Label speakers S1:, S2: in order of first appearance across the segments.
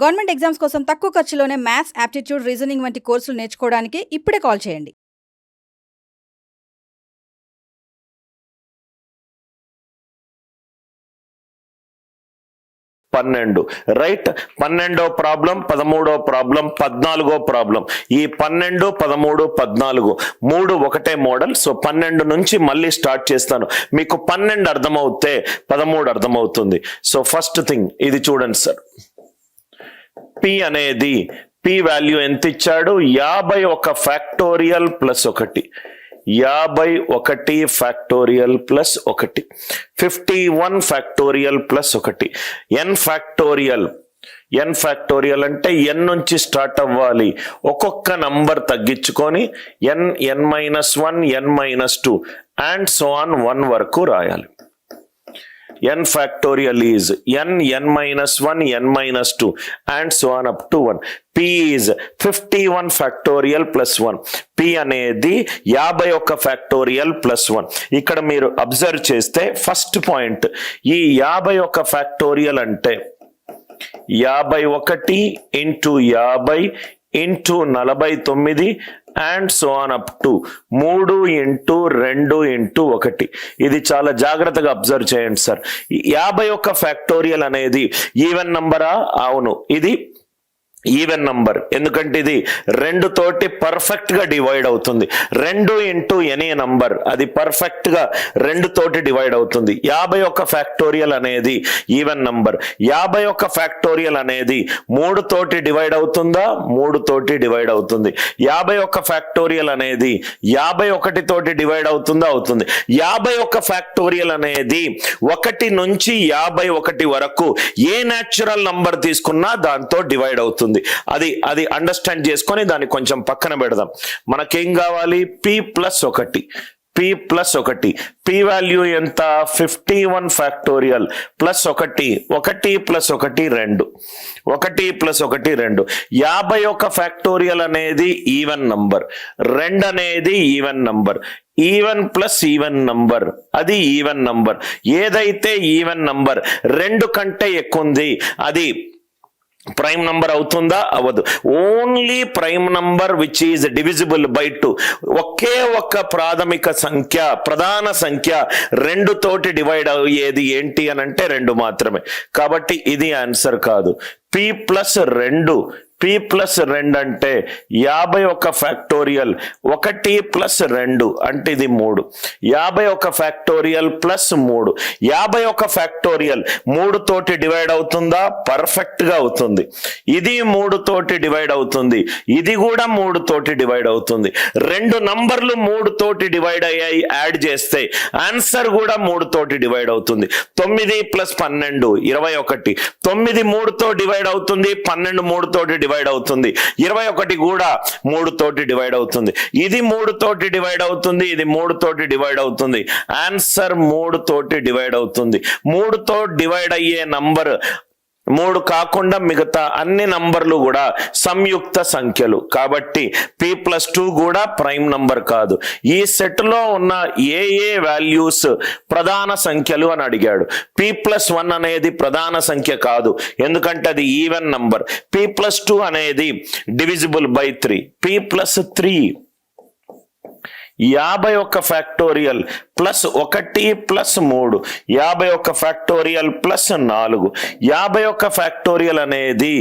S1: Government exams కోసం తక్కువ ఖర్చులోనే maths, aptitude, reasoning వంటి కోర్సులు నేర్చుకోవడానికి ఇప్పుడే కాల్ చేయండి.
S2: పన్నెండు రైట్. 12వ ప్రాబ్లం, 13వ ప్రాబ్లం, 14వ ప్రాబ్లం. ఈ 12, 13, 14 మూడు ఒకటే మోడల్. సో 12 నుంచి మళ్ళీ స్టార్ట్ చేస్తాను. మీకు 12 అర్థమవుతే 13 అర్థమవుతుంది. సో ఫస్ట్ థింగ్ ఇది చూడండి సార్. పి అనేది పి వాల్యూ ఎంత ఇచ్చాడు? 51 factorial plus 1, 51 factorial plus 1, 51 factorial plus 1, n factorial. N factorial అంటే ఎన్ నుంచి స్టార్ట్ అవ్వాలి, ఒక్కొక్క నంబర్ తగ్గించుకొని n-1, n-2 and so on 1 వరకు రాయాలి. n factorial is n-1, n-2 and so on up to 1. P is 51 factorial plus 1. P అనేది 51 factorial plus 1. ఇక్కడ మీరు అబ్జర్వ్ చేస్తే ఫస్ట్ పాయింట్, ఈ 51 factorial అంటే 51 into 50 into 49 and so on up to 3 into 2 into 1. ఇది చాలా జాగ్రత్తగా అబ్జర్వ్ చేయండి సార్. 51 ఫ్యాక్టోరియల్ అనేది ఈవెన్ నంబరా? అవును, ఇది ఈవెన్ నంబర్. ఎందుకంటే ఇది 2 తోటి పర్ఫెక్ట్ గా డివైడ్ అవుతుంది. 2 ఇంటూ ఎనీ నంబర్ అది పర్ఫెక్ట్ గా 2 తోటి డివైడ్ అవుతుంది. 51 ఫ్యాక్టోరియల్ అనేది ఈవెన్ నంబర్. 51 ఫ్యాక్టోరియల్ అనేది 3 తోటి డివైడ్ అవుతుందా? 3 తోటి డివైడ్ అవుతుంది. 51 ఫ్యాక్టోరియల్ అనేది 51 తోటి డివైడ్ అవుతుందా? అవుతుంది. 51 ఫ్యాక్టోరియల్ అనేది 1 నుంచి 51 వరకు ఏ న్యాచురల్ నంబర్ తీసుకున్నా దాంతో డివైడ్ అవుతుంది. అది అండర్స్టాండ్ చేసుకొని దాన్ని కొంచెం పక్కన పెడదాం. మనకేం కావాలి? p plus 1. p plus 1. p value ఎంత? 51 factorial plus 1. 1 plus 1 2. 1 plus 1 2. 51 factorial అనేది ఈవెన్ నంబర్. 2 అనేది even number. Even plus even number అది ఈవెన్ నంబర్. ఏదైతే ఈవెన్ నంబర్ 2 కంటే ఎక్కువ ఉంది అది ప్రైమ్ నంబర్ అవుతుందా? అవ్వదు. Only prime number which is divisible by 2. ఒకే ఒక్క ప్రాథమిక సంఖ్య, ప్రధాన సంఖ్య 2 తోటి డివైడ్ అయ్యేది ఏంటి అని అంటే 2 మాత్రమే. కాబట్టి ఇది ఆన్సర్ కాదు. p plus 2. p ప్లస్ 2 అంటే 51 ఫ్యాక్టోరియల్ 1 ప్లస్ 2 అంటే ఇది 3. 51 ఫ్యాక్టోరియల్ ప్లస్ 3. 51 ఫ్యాక్టోరియల్ 3 తోటి డివైడ్ అవుతుందా? పర్ఫెక్ట్ గా అవుతుంది. ఇది 3 తోటి డివైడ్ అవుతుంది. ఇది కూడా 3 తోటి డివైడ్ అవుతుంది. 2 నంబర్లు 3 తోటి డివైడ్ అయ్యాయి, యాడ్ చేస్తే ఆన్సర్ కూడా 3 తోటి డివైడ్ అవుతుంది. 9 ప్లస్ 12 21. 9 3 తో డివైడ్ అవుతుంది, 12 3 తోటి డివైడ్ అవుతుంది, 21 కూడా 3 తోటి డివైడ్ అవుతుంది. ఇది 3 తోటి డివైడ్ అవుతుంది, ఇది 3 తోటి డివైడ్ అవుతుంది. ఆన్సర్ 3 తోటి డివైడ్ అవుతుంది. 3 తో డివైడ్ అయ్యే నంబర్ 3 కాకుండా మిగతా అన్ని నంబర్లు కూడా సంయుక్త సంఖ్యలు. కాబట్టి p ప్లస్ 2 కూడా ప్రైమ్ నంబర్ కాదు. ఈ సెట్ లో ఉన్న ఏ వాల్యూస్ ప్రధాన సంఖ్యలు అని అడిగాడు. p ప్లస్ 1 అనేది ప్రధాన సంఖ్య కాదు, ఎందుకంటే అది ఈవెన్ నంబర్. p ప్లస్ 2 అనేది divisible by 3. p plus 3 51 factorial plus 1 plus 3. 51 factorial plus 4. 51 factorial అనేది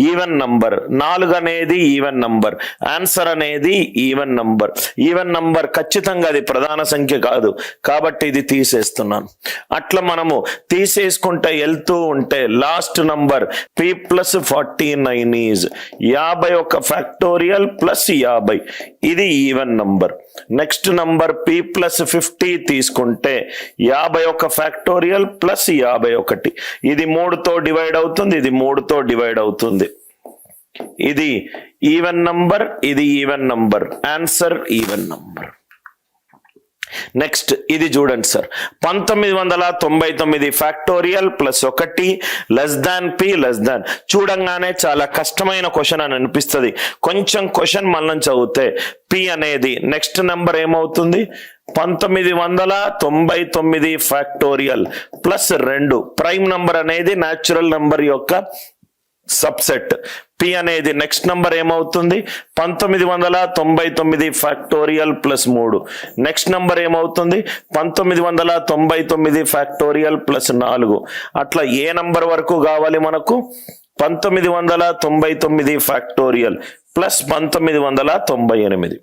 S2: ఈవెన్ నంబర్. 4 అనేది ఈవెన్ నంబర్. ఆన్సర్ అనేది ఈవెన్ నంబర్. ఈవెన్ నంబర్ ఖచ్చితంగా అది ప్రధాన సంఖ్య కాదు, కాబట్టి ఇది తీసేస్తున్నాను. అట్లా మనము తీసేసుకుంటే వెళ్తూ ఉంటే last number p plus 49 is 51 factorial plus 50. ఇది even number. Next number p plus 50 తీసుకుంటే 51 ఫ్యాక్టోరియల్ ప్లస్ 51. ఇది 3 తో డివైడ్ అవుతుంది, ఇది 3 తో డివైడ్ అవుతుంది. ఇది ఈవెన్ నంబర్, ఇది even number. Answer even number. Next ఇది చూడండి sir. 1999 factorial plus 1 less than p less than. చూడంగానే చాలా కష్టమైన క్వశ్చన్ అని అనిపిస్తుంది. కొంచెం క్వశ్చన్ మళ్ళీ చదివితే p అనేది నెక్స్ట్ నెంబర్ ఏమవుతుంది? 1999 ఫ్యాక్టోరియల్ ప్లస్ 2. ప్రైమ్ నంబర్ అనేది న్యాచురల్ నంబర్ యొక్క సబ్సెట్. పి అనేది నెక్స్ట్ నంబర్ ఏమవుతుంది? 1999 ఫ్యాక్టోరియల్ ప్లస్ 3. నెక్స్ట్ నంబర్ ఏమవుతుంది? 1999 ఫ్యాక్టోరియల్ ప్లస్ 4. అట్లా ఏ నంబర్ వరకు కావాలి మనకు? 1999 ఫ్యాక్టోరియల్ ప్లస్ 1998.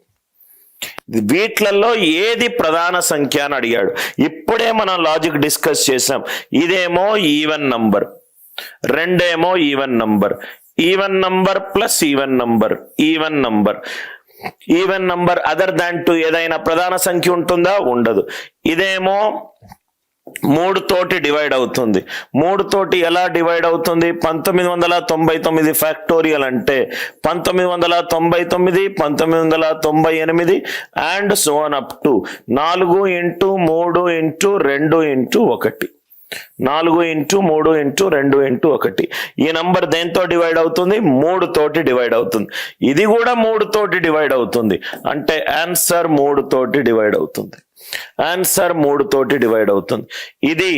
S2: వీట్లలో ఏది ప్రధాన సంఖ్య అని అడిగాడు. ఇప్పుడే మనం లాజిక్ డిస్కస్ చేసాం. ఇదేమో ఈవెన్ నంబర్, రెండేమో even number. Even number plus even number, even number. Even number other than 2 ఏదైనా ప్రధాన సంఖ్య ఉంటుందా? ఉండదు. ఇదేమో 3 తోటి డివైడ్ అవుతుంది. 3 తోటి ఎలా డివైడ్ అవుతుంది? 1999 ఫ్యాక్టోరియల్ అంటే 1999, 1998 and so on up to 4 into 3 into 2 into 1. 4 into 3 into 2 into 1. ఈ నంబర్ దేంతో డివైడ్ అవుతుంది? 3 తోటి డివైడ్ అవుతుంది. ఇది కూడా 3 తోటి డివైడ్ అవుతుంది. అంటే ఆన్సర్ 3 తోటి డివైడ్ అవుతుంది. ఆన్సర్ 3 తోటి డివైడ్ అవుతుంది. ఇది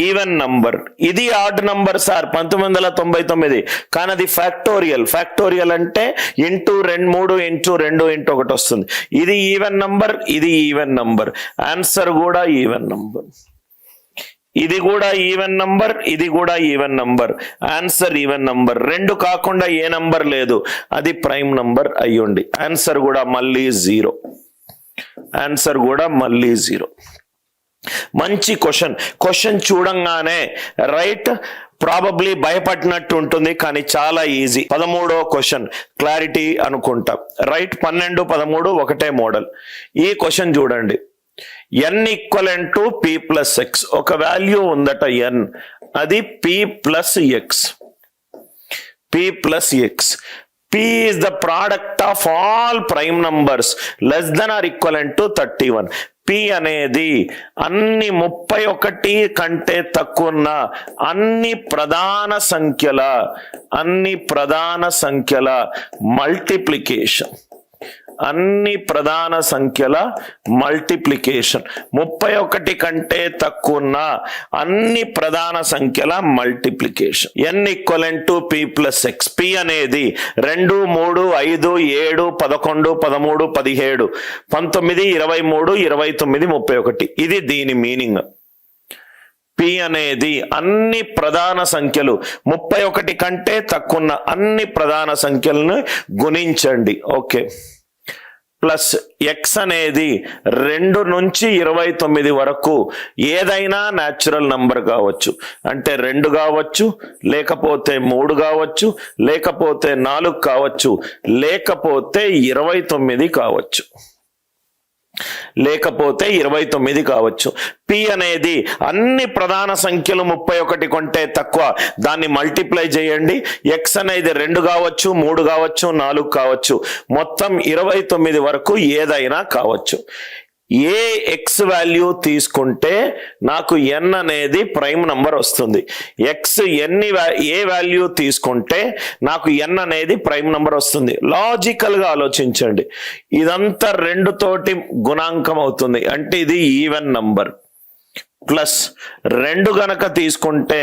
S2: ఈవెన్ నంబర్. ఇది ఆడ్ నంబర్ సార్ 1999, కానీ అది ఫ్యాక్టోరియల్. ఫ్యాక్టోరియల్ అంటే ఇంటూ 3 ఇంటూ 2 ఇంటూ 1 వస్తుంది. ఇది ఈవెన్ నంబర్, ఇది ఈవెన్ నంబర్. ఆన్సర్ కూడా ఈవెన్ నంబర్. ఇది కూడా ఈవెన్ నంబర్, ఇది కూడా even number. Answer even number. 2 కాకుండా ఏ నంబర్ లేదు, అది ప్రైమ్ నంబర్ అయ్యుండి. ఆన్సర్ కూడా మళ్ళీ 0. ఆన్సర్ కూడా మళ్ళీ 0. మంచి క్వశ్చన్ చూడంగానే రైట్ ప్రాబబ్లీ భయపడినట్టు ఉంటుంది, కానీ చాలా ఈజీ. 13వ క్వశ్చన్ క్లారిటీ అనుకుంటా. రైట్ 12, 13 ఒకటే మోడల్. ఈ క్వశ్చన్ చూడండి. n equivalent to p plus X. ఒక వాల్యూ ఉందట n, అది p plus X. p plus X. p is the product of all prime numbers less than or equivalent to 31. p అనేది అన్ని 31 కంటే తక్కువ ఉన్న అన్ని ప్రధాన సంఖ్యల మల్టిప్లికేషన్. అన్ని ప్రధాన సంఖ్యల మల్టిప్లికేషన్. 31 కంటే తక్కువ ఉన్న అన్ని ప్రధాన సంఖ్యల multiplication. n equivalent to p plus X. p అనేది 2, 3, 5, 7, 11, 13, 17, 19, 23, 29, 31. ఇది దీని మీనింగ్. p అనేది అన్ని ప్రధాన సంఖ్యలు 31 కంటే తక్కువ ఉన్న అన్ని ప్రధాన సంఖ్యలను గుణించండి. ఓకే. ప్లస్ ఎక్స్ అనేది 2 నుంచి 29 వరకు ఏదైనా న్యాచురల్ నంబర్ కావచ్చు. అంటే 2 కావచ్చు, లేకపోతే 3 కావచ్చు, లేకపోతే 4 కావచ్చు, లేకపోతే 29 కావచ్చు, లేకపోతే 29 కావచ్చు. p అనేది అన్ని ప్రధాన సంఖ్యలు 31 కంటే తక్కువ, దాన్ని మల్టిప్లై చేయండి. x అనేది 2 కావచ్చు, 3 కావచ్చు, 4 కావచ్చు, మొత్తం 29 వరకు ఏదైనా కావచ్చు. ఏ ఎక్స్ వాల్యూ తీసుకుంటే నాకు n అనేది ప్రైమ్ నంబర్ వస్తుంది. ఎక్స్ ఏ వాల్యూ తీసుకుంటే నాకు n అనేది ప్రైమ్ నంబర్ వస్తుంది. లాజికల్ గా ఆలోచించండి. ఇదంతా 2 తోటి గుణాంకం అవుతుంది, అంటే ఇది ఈవెన్ నంబర్. ప్లస్ 2 గనక తీసుకుంటే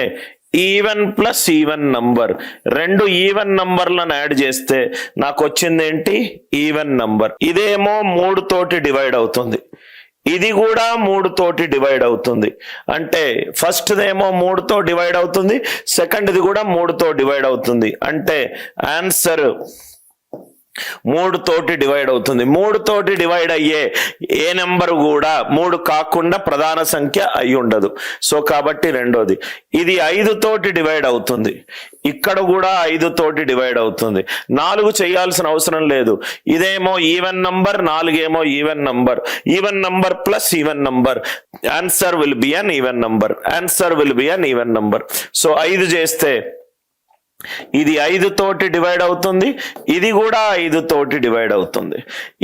S2: even plus even number. 2 even నంబర్లను యాడ్ చేస్తే నాకు వచ్చింది ఏంటి? Even number. ఇదేమో 3 తోటి డివైడ్ అవుతుంది, ఇది కూడా 3 తోటి డివైడ్ అవుతుంది. అంటే ఫస్ట్ దేమో 3 తో డివైడ్ అవుతుంది, సెకండ్ది కూడా 3 తో డివైడ్ అవుతుంది. అంటే ఆన్సర్ 3 తోటి డివైడ్ అవుతుంది. 3 తోటి డివైడ్ అయ్యే ఏ నెంబర్ కూడా 3 కాకుండా ప్రధాన సంఖ్య అయి ఉండదు. సో కాబట్టి రెండోది. ఇది 5 తోటి డివైడ్ అవుతుంది, ఇక్కడ కూడా 5 తోటి డివైడ్ అవుతుంది. 4 చేయాల్సిన అవసరం లేదు. ఇదేమో ఈవెన్ నంబర్, 4 ఏమో even number. Even number plus even number. Answer will be an even number. Answer will be an even number. So 5 చేస్తే ఇది 5 తోటి డివైడ్ అవుతుంది, ఇది కూడా 5 తోటి డివైడ్ అవుతుంది.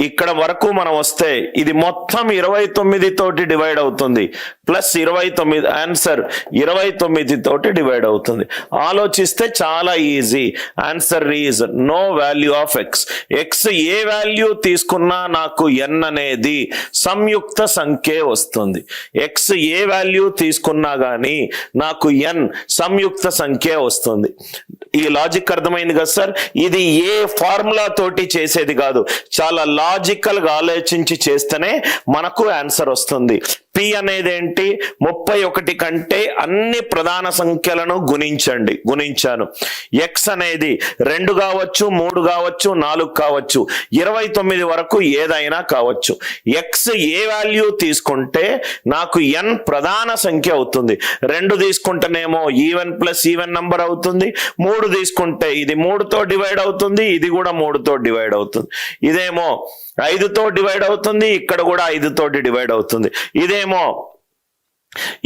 S2: ఇక్కడ వరకు మనం వస్తే ఇది మొత్తం 29 తోటి డివైడ్ అవుతుంది. ప్లస్ 29 ఆన్సర్ 29 తోటి డివైడ్ అవుతుంది. ఆలోచిస్తే చాలా easy. Answer is no value of x. X ఏ వాల్యూ తీసుకున్నా నాకు ఎన్ అనేది సంయుక్త సంఖ్య వస్తుంది. ఎక్స్ ఏ వాల్యూ తీసుకున్నా గానీ నాకు ఎన్ సంయుక్త సంఖ్య వస్తుంది. ఈ లాజిక్ అర్థమైంది కదా సార్? ఇది ఏ ఫార్ములా తోటి చేసేది కాదు, చాలా లాజికల్ గా ఆలోచించి చేస్తేనే మనకు ఆన్సర్ వస్తుంది. పి అనేది ఏంటి? 31 కంటే అన్ని ప్రధాన సంఖ్యలను గుణించాను. ఎక్స్ అనేది 2 కావచ్చు, 3 కావచ్చు, 4 కావచ్చు, 29 వరకు ఏదైనా కావచ్చు. ఎక్స్ ఏ వాల్యూ తీసుకుంటే నాకు ఎన్ ప్రధాన సంఖ్య అవుతుంది. 2 తీసుకుంటేనేమో ఈవెన్ ప్లస్ ఈవెన్ నంబర్ అవుతుంది. 3 తీసుకుంటే ఇది 3తో డివైడ్ అవుతుంది, ఇది కూడా 3తో డివైడ్ అవుతుంది. ఇదేమో 5తో డివైడ్ అవుతుంది, ఇక్కడ కూడా 5 తోటి డివైడ్ అవుతుంది. ఇదేమో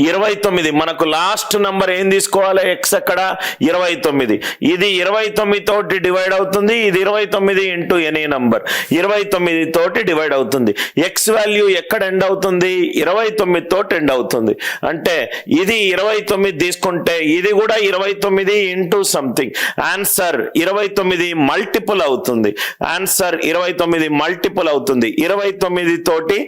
S2: 29. మనకు లాస్ట్ నంబర్ ఏం తీసుకోవాలి? ఎక్స్ అక్కడ 29. ఇది 29 తోటి డివైడ్ అవుతుంది, ఇది 29 ఇంటూ ఎనీ నంబర్ 29 తోటి డివైడ్ అవుతుంది. ఎక్స్ వాల్యూ ఎక్కడ ఎండ్ అవుతుంది? 29 తోటి ఎండ్ అవుతుంది. అంటే ఇది 29 తీసుకుంటే ఇది కూడా 29 ఇంటూ సంథింగ్. ఆన్సర్ 29 మల్టిపుల్ అవుతుంది. ఆన్సర్ 29 మల్టిపుల్ అవుతుంది. 29 తోటి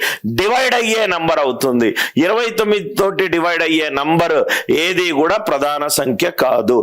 S2: డివైడ్ అయ్యే నంబర్ అవుతుంది. 29 తోటి డివైడ్ అయ్యే నంబర్ ఏది కూడా ప్రధాన సంఖ్య కాదు.